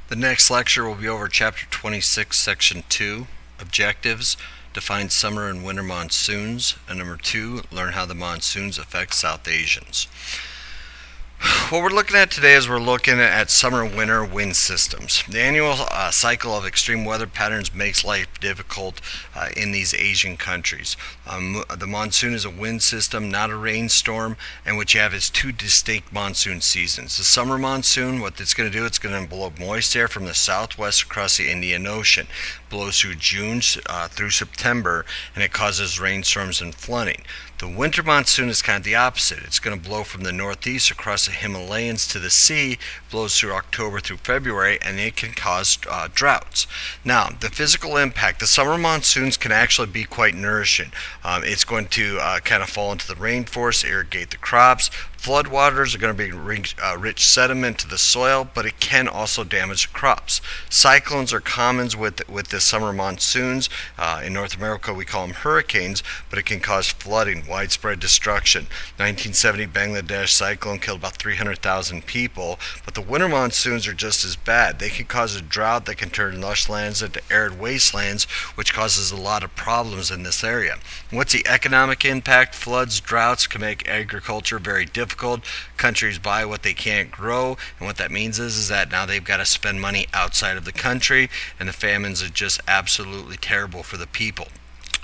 The next lecture will be over Chapter 26, Section 2, Objectives, Define Summer and Winter Monsoons, and number 2, Learn how the monsoons affect South Asians. What we're looking at today is we're looking at summer and winter wind systems. The annual cycle of extreme weather patterns makes life difficult in these Asian countries. The monsoon is a wind system, not a rainstorm, and what you have is two distinct monsoon seasons. The summer monsoon, what it's going to do, it's going to blow moist air from the southwest across the Indian Ocean. It blows through June through September, and it causes rainstorms and flooding. The winter monsoon is kind of the opposite. It's going to blow from the northeast across the Himalayas to the sea, blows through October through February, and it can cause droughts. Now, the physical impact, the summer monsoons can actually be quite nourishing. It's going to kind of fall into the rainforest, irrigate the crops. Floodwaters are going to bring rich sediment to the soil, but it can also damage the crops. Cyclones are common with the summer monsoons. In North America, we call them hurricanes, but it can cause flooding, widespread destruction. 1970 Bangladesh cyclone killed about 300,000 people, but the winter monsoons are just as bad. They can cause a drought that can turn lush lands into arid wastelands, which causes a lot of problems in this area. What's the economic impact? Floods, droughts can make agriculture very difficult. Countries buy what they can't grow, and what that means is that now they've got to spend money outside of the country, and the famines are just absolutely terrible for the people.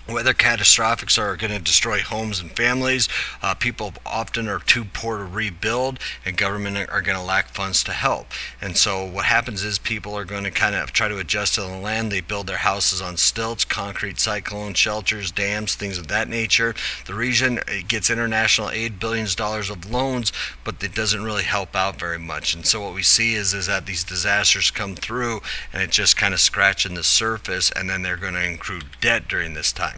Weather catastrophes are going to destroy homes and families. People often are too poor to rebuild, and government are going to lack funds to help. And so what happens is people are going to kind of try to adjust to the land. They build their houses on stilts, concrete cyclone shelters, dams, things of that nature. The region gets international aid, billions of dollars of loans, but it doesn't really help out very much. And so what we see is that these disasters come through, and it just kind of scratching the surface, and then they're going to accrue debt during this time.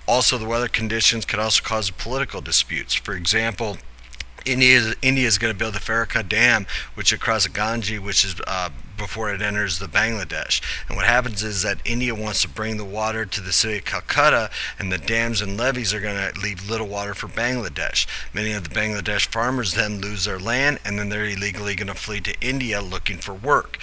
Also, the weather conditions can also cause political disputes. For example, India is going to build the Farrakhan Dam, which across the Ganges, which is before it enters the Bangladesh. And what happens is that India wants to bring the water to the city of Calcutta, and the dams and levees are going to leave little water for Bangladesh. Many of the Bangladesh farmers then lose their land, and then they're illegally going to flee to India looking for work.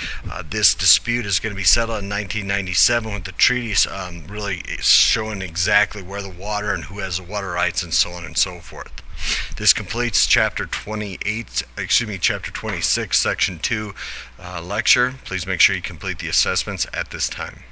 This dispute is going to be settled in 1997 with the treaties really showing exactly where the water and who has the water rights and so on and so forth. This completes Chapter 26, Section 2 lecture. Please make sure you complete the assessments at this time.